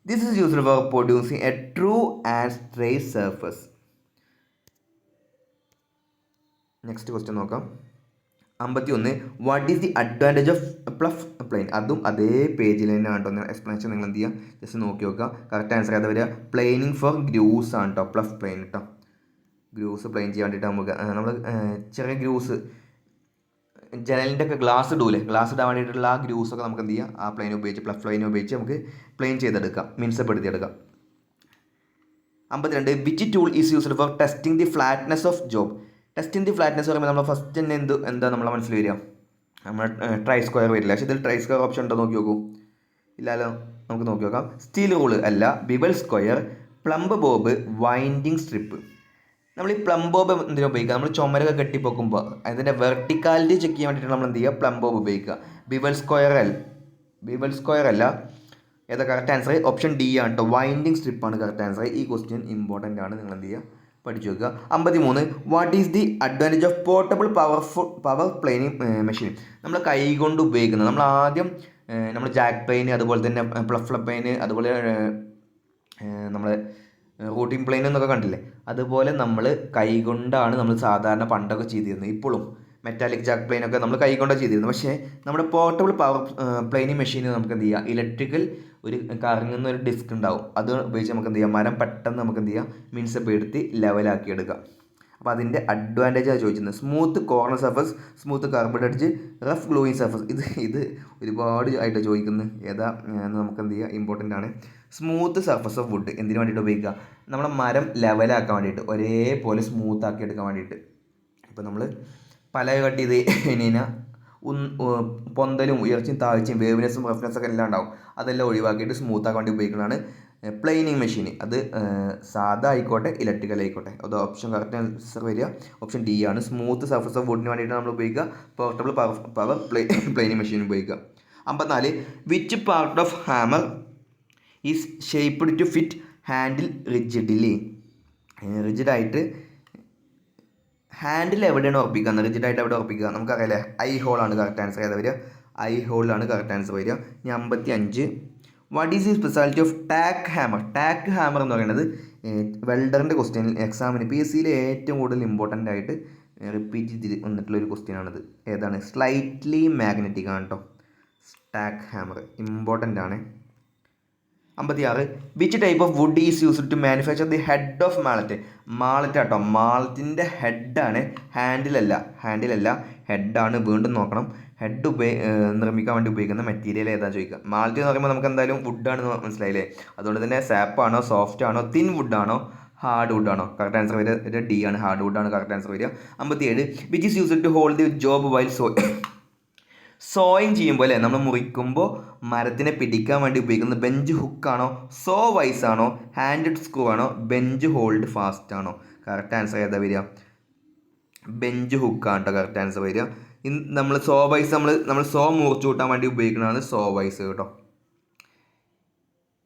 This is used for producing a true and straight surface. Next question നോക്കാം. 51, what is the advantage of plough plane? അതും അതേ പേജിൽ തന്നെയാണ് കേട്ടോ. എക്സ്പ്ലനേഷൻ നിങ്ങൾ എന്ത് ചെയ്യുക, ജസ്റ്റ് നോക്കി നോക്കുക. കറക്റ്റ് ആൻസർ ഏതാ വരിക? പ്ലെയിനിങ് ഫോർ ഗ്രൂസ് ആണ് കേട്ടോ, പ്ലഫ് പ്ലെയിൻ കേട്ടോ. ഗ്രൂസ് പ്ലെയിൻ ചെയ്യാൻ വേണ്ടിയിട്ട് നമുക്ക് നമ്മൾ ചെറിയ ഗ്രൂസ് ജനലിൻ്റെ ഒക്കെ ഗ്ലാസ് ഇടൂലേ, ഗ്ലാസ് ഇടാൻ വേണ്ടിയിട്ടുള്ള ആ ഗ്രൂസൊക്കെ നമുക്ക് എന്ത് ചെയ്യാം, ആ പ്ലെയിൻ ഉപയോഗിച്ച്, പ്ലഫ് പ്ലെയിൻ ഉപയോഗിച്ച് നമുക്ക് പ്ലെയിൻ ചെയ്തെടുക്കാം, മിനുസപ്പെടുത്തിയെടുക്കാം. 52, which tool is used four testing the flatness of job? Testing the flatness പറയുമ്പോൾ നമ്മൾ ഫസ്റ്റ് തന്നെ എന്താ നമ്മളെ മനസ്സിൽ വരിക? നമ്മൾ ട്രൈ സ്ക്വയർ വരില്ല. പക്ഷേ ഇതിൽ ട്രൈ സ്ക്വയർ ഓപ്ഷൻ ഉണ്ടോ നോക്കി നോക്കൂ. ഇല്ലല്ലോ, നമുക്ക് നോക്കി നോക്കാം. സ്റ്റീൽ റൂള് അല്ല, bevel square, plumb bob, winding strip. നമ്മൾ ഈ പ്ലംബ് ബോബ് എന്തിനാ ഉപയോഗിക്കുക? നമ്മൾ ചുമരൊക്കെ കെട്ടിപ്പൊക്കുമ്പോൾ അതിൻ്റെ വെർട്ടിക്കാലിറ്റി ചെക്ക് ചെയ്യാൻ വേണ്ടിയിട്ട് നമ്മൾ എന്ത് ചെയ്യുക, പ്ലംബ് ബോബ് ഉപയോഗിക്കുക. ബിബൽ സ്ക്വയർ അല്ല. ഏതാ കറക്റ്റ് ആൻസർ? ഓപ്ഷൻ ഡി ആണ് കേട്ടോ, വൈൻഡിങ് സ്ട്രിപ്പാണ് കറക്റ്റ് ആൻസർ. ഈ ക്വസ്റ്റ്യൻ ഇമ്പോർട്ടൻ്റ് ആണ്, നിങ്ങൾ എന്ത് ചെയ്യുക, പഠിച്ചു വെക്കുക. 53, what is the advantage of portable power planing machine? നമ്മൾ കൈ കൊണ്ട് ഉപയോഗിക്കുന്നത്, നമ്മൾ ആദ്യം നമ്മൾ ജാക്ക് പ്ലെയിൻ, അതുപോലെ തന്നെ പ്ലഫ് പ്ലെയിൻ, അതുപോലെ നമ്മൾ റൂട്ടിംഗ് പ്ലെയിൻ എന്നൊക്കെ കണ്ടില്ലേ, അതുപോലെ നമ്മൾ കൈ കൊണ്ടാണ് നമ്മൾ സാധാരണ പണ്ടൊക്കെ ചെയ്തിരുന്നത്. ഇപ്പോഴും മെറ്റാലിക് ജാക്ക് പ്ലെയിനൊക്കെ നമ്മൾ കൈ കൊണ്ടാണ് ചെയ്തിരുന്നത്. പക്ഷേ നമ്മുടെ പോർട്ടബിൾ പവർ പ്ലെയിനിങ് മെഷീൻ നമുക്ക് എന്ത് ചെയ്യുക, ഇലക്ട്രിക്കൽ ഒരു കറങ്ങുന്ന ഒരു ഡിസ്ക് ഉണ്ടാവും, അത് ഉപയോഗിച്ച് നമുക്ക് എന്ത് ചെയ്യാം, മരം പെട്ടെന്ന് നമുക്ക് എന്ത് ചെയ്യാം, മിനുസപ്പെടുത്തി ലെവലാക്കി എടുക്കാം. അപ്പോൾ അതിൻ്റെ അഡ്വാൻറ്റേജാണ് ചോദിക്കുന്നത്. Smooth corner surface, smooth carbon edge, rough gluing surface. ഇത് ഒരുപാട് ആയിട്ട് ചോദിക്കുന്നത്. ഏതാ നമുക്ക് എന്ത് ചെയ്യുക, ഇമ്പോർട്ടൻ്റ് ആണ്. സ്മൂത്ത് സർഫസ് ഓഫ് വുഡ് എന്തിനു വേണ്ടിയിട്ട് ഉപയോഗിക്കുക? നമ്മുടെ മരം ലെവലാക്കാൻ വേണ്ടിയിട്ട്, ഒരേപോലെ സ്മൂത്ത് ആക്കി എടുക്കാൻ വേണ്ടിയിട്ട്. ഇപ്പോൾ നമ്മൾ പല കട്ട് ചെയ്ത് കഴിഞ്ഞാൽ പൊന്തലും ഉയർച്ചയും താഴ്ചയും വേവ്നെസ്സും റഫ്നെസ്സൊക്കെ എല്ലാം ഉണ്ടാവും. അതെല്ലാം ഒഴിവാക്കിയിട്ട് സ്മൂത്ത് ആക്കാൻ വേണ്ടി ഉപയോഗിക്കുന്നതാണ് പ്ലെയിനിങ് മെഷീൻ. അത് സാധാ ആയിക്കോട്ടെ, ഇലക്ട്രിക്കൽ ആയിക്കോട്ടെ. അത് ഓപ്ഷൻ കറക്റ്റ് ആൻസർ വരിക ഓപ്ഷൻ ഡി ആണ്. സ്മൂത്ത് സർഫസ് ഓഫ് വുഡിന് വേണ്ടിയിട്ട് നമ്മൾ ഉപയോഗിക്കുക പോർട്ടബിൾ പവർ പ്ലെയിനിങ് മെഷീൻ ഉപയോഗിക്കുക. 54, which part of hammer is shaped to fit handle റിജിഡായിട്ട് ഹാൻഡിൽ എവിടെയാണ് ഉറപ്പിക്കുക, റിജിഡായിട്ട് എവിടെ ഉറപ്പിക്കുക? നമുക്കറിയാലേ, ഐ ഹോളാണ് കറക്റ്റ് ആൻസർ. ഏതാ വരിക? ഐ ഹോളിലാണ് കറക്റ്റ് ആൻസർ വരിക. 55, what is the speciality of tack hammer? Tack hammer എന്ന് പറയുന്നത് വെൽഡറിൻ്റെ ക്വസ്റ്റ്യൻ എക്സാമിന് PSCയിൽ ഏറ്റവും കൂടുതൽ ഇമ്പോർട്ടൻ്റ് ആയിട്ട് റിപ്പീറ്റ് ചെയ്ത് വന്നിട്ടുള്ള ഒരു ക്വസ്റ്റ്യൻ ആണിത്. ഏതാണ്? സ്ലൈറ്റ്ലി മാഗ്നറ്റിക് ആണ് കേട്ടോ. ടാക്ക് ഹാമർ ഇമ്പോർട്ടൻ്റ് ആണ്. 56, which type of wood is used to manufacture the head of mallet? Mallet കേട്ടോ, മാളത്തിൻ്റെ ഹെഡാണ്, ഹാൻഡിലല്ല, ഹെഡാണ്. വീണ്ടും നോക്കണം, ഹെഡ് നിർമ്മിക്കാൻ വേണ്ടി ഉപയോഗിക്കുന്ന മെറ്റീരിയൽ ഏതാ ചോദിക്കുക. മാളറ്റ് എന്ന് പറയുമ്പോൾ നമുക്ക് എന്തായാലും വുഡാണെന്ന് മനസ്സിലായില്ലേ. അതുകൊണ്ട് തന്നെ സാപ്പാണോ, സോഫ്റ്റ് ആണോ, തിൻ വുഡാണോ, ഹാർഡ് വുഡാണോ? കറക്റ്റ് ആൻസർ വരിക ഡി ആണ്, ഹാർഡ് വുഡാണ് കറക്റ്റ് ആൻസർ വരിക. 57, which is used to hold the job while sawing ചെയ്യുമ്പോൾ അല്ലേ, നമ്മൾ മുറിക്കുമ്പോൾ മരത്തിനെ പിടിക്കാൻ വേണ്ടി ഉപയോഗിക്കുന്നത് ബെഞ്ച് ഹുക്കാണോ, സോ വൈസ് ആണോ, ഹാൻഡ് സ്ക്രൂ ആണോ, ബെഞ്ച് ഹോൾഡ് ഫാസ്റ്റ് ആണോ? കറക്റ്റ് ആൻസർ ഏതാ വരിക? ബെഞ്ച് ഹുക്കാണ് കേട്ടോ കറക്റ്റ് ആൻസർ വരിക. നമ്മൾ സോ വൈസ് നമ്മൾ സോ മുറിച്ചു കൂട്ടാൻ വേണ്ടി ഉപയോഗിക്കുന്നതാണ് സോ വൈസ് കേട്ടോ.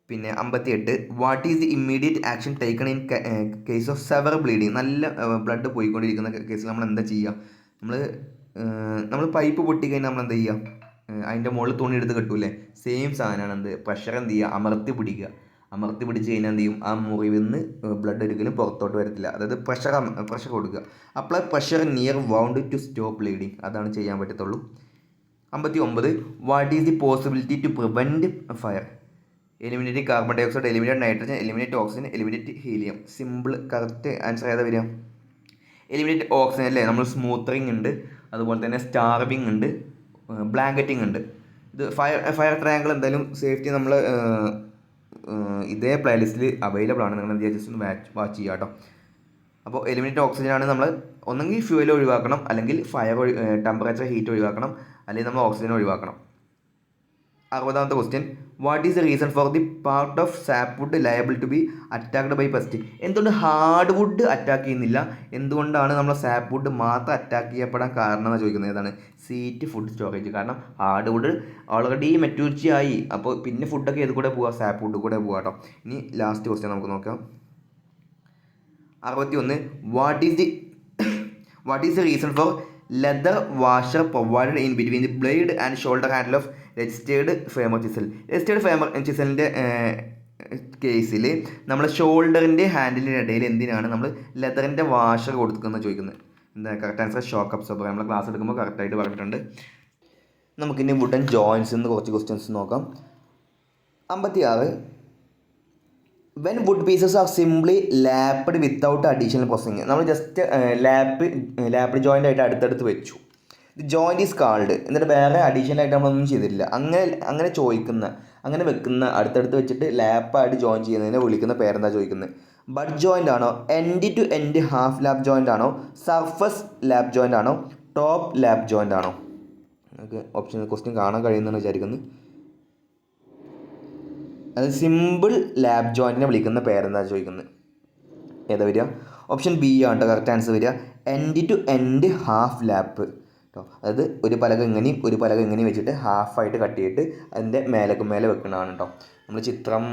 പിന്നെ 58, what is the immediate action taken in case of sever bleeding? നല്ല ബ്ലഡ് പോയിക്കൊണ്ടിരിക്കുന്ന കേസിൽ നമ്മൾ എന്താ ചെയ്യുക? നമ്മൾ പൈപ്പ് പൊട്ടിക്കഴിഞ്ഞാൽ നമ്മൾ എന്താ ചെയ്യുക? അതിൻ്റെ മുകളിൽ തുണി എടുത്ത് കെട്ടൂലേ, സെയിം സാധനമാണ് എന്ത് പ്രഷർ എന്ത് ചെയ്യുക, അമർത്തി പിടിക്കുക. അമർത്തി പിടിച്ച് കഴിഞ്ഞാൽ എന്ത് ചെയ്യും, ആ മുറിവിൽ നിന്ന് ബ്ലഡ് ഒരിക്കലും പുറത്തോട്ട് വരത്തില്ല. അതായത് പ്രഷർ കൊടുക്കുക. Apply pressure near wound to stop bleeding, അതാണ് ചെയ്യാൻ പറ്റത്തുള്ളൂ. 59 what is the possibility to prevent fire? Eliminate carbon dioxide, eliminate nitrogen, eliminate oxygen, eliminate helium. Simple, correct answer ഏതാ വരിക? എലിമിനേറ്റ് ഓക്സിജൻ അല്ലേ. നമ്മൾ സ്മൂത്തറിങ് ഉണ്ട്, അതുപോലെ തന്നെ സ്റ്റാർവിങ് ഉണ്ട്, ബ്ലാങ്കറ്റിങ് ഉണ്ട്. ഇത് ഫയർ ട്രയാങ്കിൾ എന്തായാലും സേഫ്റ്റി നമ്മൾ ഇതേ പ്ലേലിസ്റ്റിൽ അവൈലബിൾ ആണ്. നിങ്ങൾ എന്ത് ചെയ്യുക, ജസ്റ്റ് ഒന്ന് വാച്ച് ചെയ്യുക കേട്ടോ. അപ്പോൾ എലിമിനേറ്റ് ഓക്സിജൻ ആണ് നമ്മൾ ഒന്നെങ്കിൽ ഫ്യൂവൽ ഒഴിവാക്കണം, അല്ലെങ്കിൽ ടെമ്പറേച്ചർ ഹീറ്റ് ഒഴിവാക്കണം, അല്ലെങ്കിൽ നമ്മൾ ഓക്സിജൻ ഒഴിവാക്കണം. 60ാമത്തെ question, what is the reason for the part of sap wood liable to be attacked by pest? എന്തുകൊണ്ട് ഹാർഡ് വുഡ് അറ്റാക്ക് ചെയ്യുന്നില്ല, എന്തുകൊണ്ടാണ് നമ്മൾ സാപ്പ് വുഡ് മാത്രം അറ്റാക്ക് ചെയ്യപ്പെടാൻ കാരണം എന്ന് ചോദിക്കുന്നത്? ഏതാണ്? Seat food storage. കാരണം ഹാർഡ് വുഡ് ഓൾറെഡി മെറ്റൂരിറ്റി ആയി, അപ്പോൾ പിന്നെ ഫുഡൊക്കെ ഏത് കൂടെ പോവുക, സാപ്പ് വുഡ് കൂടെ പോവുക കേട്ടോ. ഇനി ലാസ്റ്റ് ക്വസ്റ്റ്യൻ നമുക്ക് നോക്കാം. 61, what is the reason for leather washer provided in between the blade and shoulder handle of registered firmer chisel? Registered firmer ചിസലിൻ്റെ കേസിൽ നമ്മൾ ഷോൾഡറിൻ്റെ ഹാൻഡിലിൻ്റെ ഇടയിൽ എന്തിനാണ് നമ്മൾ ലെതറിൻ്റെ വാഷർ കൊടുക്കുന്നത് ചോദിക്കുന്നത്? എന്താ കറക്റ്റ് ആൻസർ? Shock absorber. നമ്മൾ ക്ലാസ് എടുക്കുമ്പോൾ കറക്റ്റായിട്ട് പറഞ്ഞിട്ടുണ്ട്. നമുക്കിനി വുഡൻ ജോയിൻസ് എന്ന് കുറച്ച് ക്വസ്റ്റ്യൻസ് നോക്കാം. 56, when wood pieces are simply lapped without additional processing? നമ്മൾ ജസ്റ്റ് ലാപ്ഡ് ജോയിൻ്റ് ആയിട്ട് അടുത്തടുത്ത് വെച്ചു. ദി ജോയിൻറ്റ് ഈസ് കാൾഡ്, എന്നിട്ട് വേറെ അഡീഷണൽ ആയിട്ട് നമ്മളൊന്നും ചെയ്തിട്ടില്ല. അങ്ങനെ വെക്കുന്ന അടുത്തടുത്ത് വെച്ചിട്ട് ലാപ്പായിട്ട് ജോയിൻ ചെയ്യുന്നതിനെ വിളിക്കുന്ന പേരെന്താ ചോദിക്കുന്നത്? ബഡ് ജോയിൻ്റ് ആണോ, end to end half lap joint ആണോ, സർഫസ് ലാപ്പ് ജോയിൻ്റ് ആണോ, ടോപ്പ് ലാപ്പ് ജോയിൻ്റ് ആണോ? നമുക്ക് ഓപ്ഷൻ ക്വസ്റ്റ്യൻ കാണാൻ കഴിയുമെന്നാണ് വിചാരിക്കുന്നത്. അത് സിമ്പിൾ ലാപ്പ് ജോയിൻറ്റിനെ വിളിക്കുന്ന പേരെന്താ ചോദിക്കുന്നത്? ഏതാ വരിക? ഓപ്ഷൻ ബി ആണ് കേട്ടോ കറക്റ്റ് ആൻസർ വരിക. End to end half lap കേട്ടോ. അതായത് ഒരു പലക ഇങ്ങനെയും വെച്ചിട്ട് ഹാഫായിട്ട് കട്ട് ചെയ്തിട്ട് അതിൻ്റെ മേലെ വെക്കുന്നതാണ് കേട്ടോ. നമ്മൾ ചിത്രം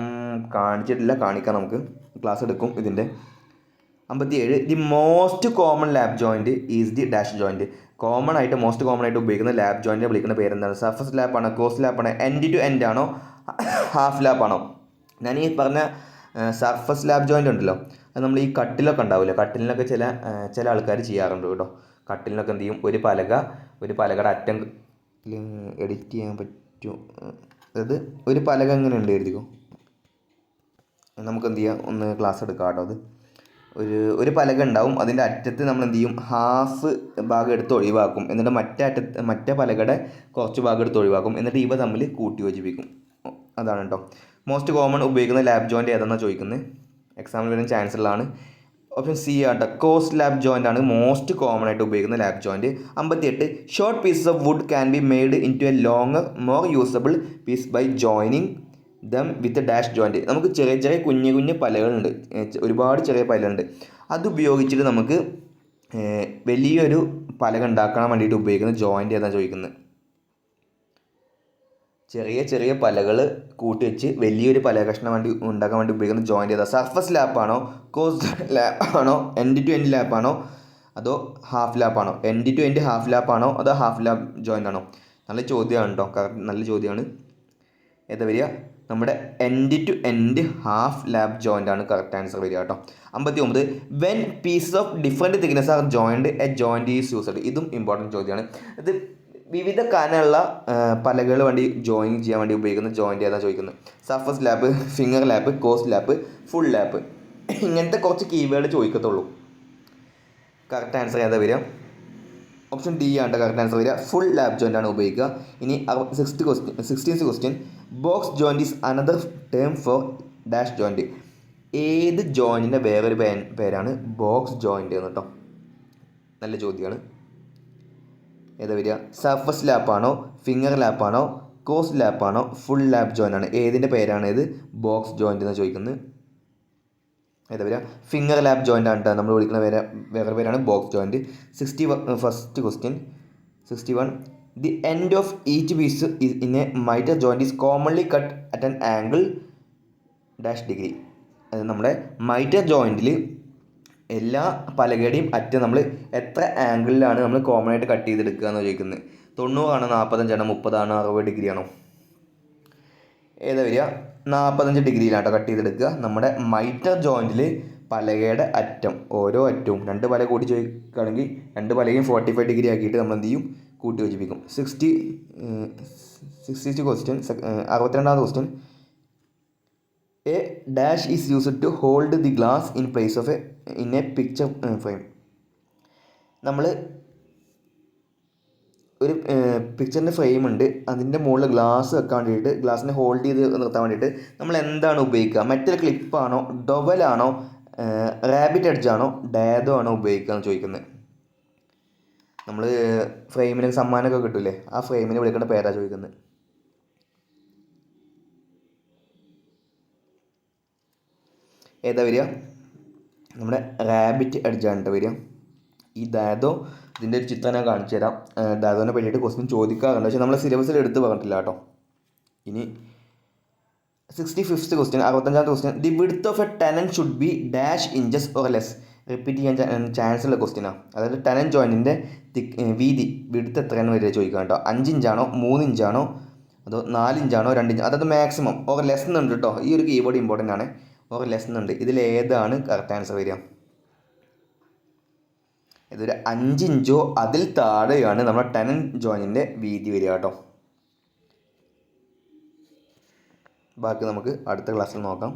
കാണിച്ചിട്ടില്ല, കാണിക്കാം, നമുക്ക് ക്ലാസ് എടുക്കും ഇതിൻ്റെ. 57, the most common lap joint is the dash joint. Most common ആയിട്ട് ഉപയോഗിക്കുന്ന ലാപ്പ് ജോയിൻറ്റിനെ വിളിക്കുന്ന പേരെന്താണ്? സർഫസ് ലാപ്പാണോ, ക്രോസ് ലാപ്പാണോ, എൻഡ് ടു എൻഡ് ആണോ, ഹാഫ് ലാപ്പാണോ? ഞാൻ ഈ പറഞ്ഞ സർഫസ് ലാപ്പ് ജോയിൻ്റ് ഉണ്ടല്ലോ, അത് നമ്മൾ ഈ കട്ടിലൊക്കെ ഉണ്ടാവില്ല, കട്ടിലിനൊക്കെ ചില ആൾക്കാർ ചെയ്യാറുണ്ട് കേട്ടോ. കട്ടിലിനൊക്കെ എന്ത് ചെയ്യും, ഒരു പലകയുടെ അറ്റം എഡിറ്റ് ചെയ്യാൻ പറ്റും. അതായത് ഒരു പലക എങ്ങനെ ഉണ്ട് എഴുതിക്കോ, നമുക്ക് എന്ത് ചെയ്യാം, ഒന്ന് ക്ലാസ് എടുക്കാം കേട്ടോ. അത് ഒരു പലക ഉണ്ടാവും, അതിൻ്റെ അറ്റത്ത് നമ്മൾ എന്ത് ചെയ്യും, ഹാഫ് ഭാഗം എടുത്ത് ഒഴിവാക്കും, എന്നിട്ട് മറ്റേ പലകയുടെ കുറച്ച് ഭാഗം എടുത്ത് ഒഴിവാക്കും, എന്നിട്ട് ഇവ തമ്മിൽ കൂട്ടി യോജിപ്പിക്കും. അതാണ് കേട്ടോ മോസ്റ്റ് കോമൺ ഉപയോഗിക്കുന്ന ലാപ്പ് ജോയിൻ്റ് ഏതാണെന്നാണ് ചോദിക്കുന്നത്. എക്സാമിൽ വരുന്ന ചാൻസ് ഉള്ളതാണ്. ഓപ്ഷൻ സി ആട്ടോ, കോസ്റ്റ് ലാപ്പ് ജോയിൻ്റ് ആണ് മോസ്റ്റ് കോമൺ ആയിട്ട് ഉപയോഗിക്കുന്ന lap joint. 58, short pieces of wood can be made into a longer more usable piece by joining them with dash joint. നമുക്ക് ചെറിയ കുഞ്ഞു പലകളുണ്ട്, ഒരുപാട് ചെറിയ പലകളുണ്ട്. അതുപയോഗിച്ചിട്ട് നമുക്ക് വലിയൊരു പലക ഉണ്ടാക്കാൻ വേണ്ടിയിട്ട് ഉപയോഗിക്കുന്ന ജോയിൻറ്റ് ഏതാണ് ചോദിക്കുന്നത്? ചെറിയ പലകൾ കൂട്ടി വെച്ച് വലിയൊരു പലക കഷ്ണം ഉണ്ടാക്കാൻ വേണ്ടി ഉപയോഗിക്കുന്ന ജോയിൻറ്റ് ഏതാ? സർഫസ് ലാപ്പാണോ, കോസ്റ്റ് ലാപ്പാണോ, എൻഡ് ടു എൻഡ് ലാപ്പാണോ, അതോ ഹാഫ് ലാപ്പാണോ? എൻഡ് ടു എൻഡ് ഹാഫ് ലാപ്പാണോ, അതോ ഹാഫ് ലാപ്പ് ജോയിൻ്റ് ആണോ? നല്ല ചോദ്യമാണ് കേട്ടോ, നല്ല ചോദ്യമാണ്. ഏതാ വരിക? നമ്മുടെ end to end half lap joint ആണ് കറക്റ്റ് ആൻസർ വരിക കേട്ടോ. 59, when pieces of different thickness are joined a joint is used. ഇതും ഇമ്പോർട്ടൻറ്റ് ചോദ്യമാണ്. ഇത് വിവിധ കനമുള്ള പലകൾ വേണ്ടി ജോയിൻ ചെയ്യാൻ വേണ്ടി ഉപയോഗിക്കുന്ന ജോയിൻ്റ് ഏതാണ് ചോദിക്കുന്നത്? Surface lap, finger lap, cost lap, full lap. ഇങ്ങനത്തെ കുറച്ച് കീവേഡ് ചോദിക്കത്തുള്ളൂ. കറക്റ്റ് ആൻസർ ഏതാ വരിക? ഓപ്ഷൻ ഡി ആണ് കറക്റ്റ് ആൻസർ വരിക. ഫുൾ ലാപ്പ് ജോയിൻ്റ് ആണ് ഉപയോഗിക്കുക. ഇനി 16th question, box joint is another term for dash joint. ഏത് ജോയിൻറ്റിൻ്റെ വേറൊരു പേരാണ് ബോക്സ് ജോയിൻറ്റ് എന്ന് കേട്ടോ. നല്ല ചോദ്യമാണ്. ഏതാ വരിക? സർഫസ് ലാപ്പാണോ, ഫിംഗർ ലാപ്പാണോ, കോസ്റ്റ് ലാപ്പാണോ, ഫുൾ ലാപ്പ് ജോയിൻ്റ് ആണ്? ഏതിൻ്റെ പേരാണ് ഇത് ബോക്സ് ജോയിൻ്റ് എന്ന് ചോദിക്കുന്നത്? ഏതാ വരിക? ഫിംഗർ ലാപ്പ് ജോയിൻ്റ് ആണ് നമ്മൾ വിളിക്കുന്ന വേറെ പേരാണ് box joint. 61st question, 61, the end of each piece in A mightier joint is commonly cut at an angle dash degree. അത് നമ്മുടെ മൈറ്റർ ജോയിൻറ്റിൽ എല്ലാ പലകയുടെയും അറ്റം നമ്മൾ എത്ര ആംഗിളിലാണ് നമ്മൾ കോമൺ ആയിട്ട് കട്ട് ചെയ്തെടുക്കുക എന്ന് ചോദിക്കുന്നത്? 90 45 30 60 ഡിഗ്രി ആണോ? ഏതാ വരിക? 45 ഡിഗ്രിയിലാട്ടോ കട്ട് ചെയ്തെടുക്കുക. നമ്മുടെ മൈറ്റർ ജോയിൻറ്റിൽ പലകയുടെ അറ്റം, ഓരോ അറ്റവും 2 പല കൂട്ടി ചോദിക്കുകയാണെങ്കിൽ 2 പലകയും 45 ഡിഗ്രി ആക്കിയിട്ട് നമ്മൾ എന്ത് ചെയ്യും? കൂട്ടി യോജിപ്പിക്കും. 60 ക്വസ്റ്റ്യൻ, 62ാമത്തെ question. A dash is used to hold the glass in place of in a picture frame. നമ്മൾ ഒരു പിക്ചറിൻ്റെ ഫ്രെയിം ഉണ്ട്, അതിൻ്റെ മുകളിൽ ഗ്ലാസ് വെക്കാൻ വേണ്ടിയിട്ട്, ഗ്ലാസ്സിനെ ഹോൾഡ് ചെയ്ത് നിർത്താൻ വേണ്ടിയിട്ട് നമ്മൾ എന്താണ് ഉപയോഗിക്കുക? മെറ്റൽ ക്ലിപ്പാണോ, ഡൊവലാണോ, റാബിറ്റ് എഡ്ജാണോ, ഡാദോ ആണോ ഉപയോഗിക്കുക എന്ന് ചോദിക്കുന്നത്. നമ്മൾ ഫ്രെയിമിന് സമ്മാനമൊക്കെ കിട്ടൂലേ, ആ ഫ്രെയിമിന് വിളിക്കേണ്ട പേരാ ചോദിക്കുന്നത്. ഏതാ വരിക? നമ്മുടെ റാബിറ്റ് എഡ്ജാണ് വരിക. ഈ ദാദോ, ഇതിൻ്റെ ഒരു ചിത്രം ഞാൻ കാണിച്ചു തരാം. ദാദോനെ പറ്റിയിട്ട് ക്വസ്റ്റ്യൻ ചോദിക്കാറുണ്ട്, പക്ഷേ നമ്മളെ സിലബസിൽ എടുത്ത് പറഞ്ഞിട്ടില്ല കേട്ടോ. ഇനി 65th ക്വസ്റ്റ്യൻ, 65ാമത്തെ question. The width of a tenon should be dash inches or less. Repeat ചെയ്യാൻ ചാൻസ് ഉള്ള ക്വസ്റ്റ്യനാണ്. അതായത് ടെനൻ ജോയിൻറ്റിൻ്റെ വീതി, വിഡ്ത്ത് എത്രയാണെന്ന് വരെ ചോദിക്കാം കേട്ടോ. 5 ഇഞ്ചാണോ 3 ഇഞ്ചാണോ അതോ 4 ഇഞ്ചാണോ 2 ഇഞ്ച്, അതായത് മാക്സിമം. ഓർ ലെസ് എന്നുണ്ട് കേട്ടോ. ഈ ഒരു കീവേഡ് ഇമ്പോർട്ടൻ്റ് ആണ്. ഓർ ലെസ് എന്നുണ്ട്. ഇതിലേതാണ് കറക്റ്റ് ആൻസർ വരിക? ഇതൊരു 5 ഇഞ്ചോ അതിൽ താഴെയാണ് നമ്മുടെ ടെനൻ ജോയിൻറ്റിൻ്റെ വീതി വരിക കേട്ടോ. ബാക്കി നമുക്ക് അടുത്ത ക്ലാസ്സിൽ നോക്കാം.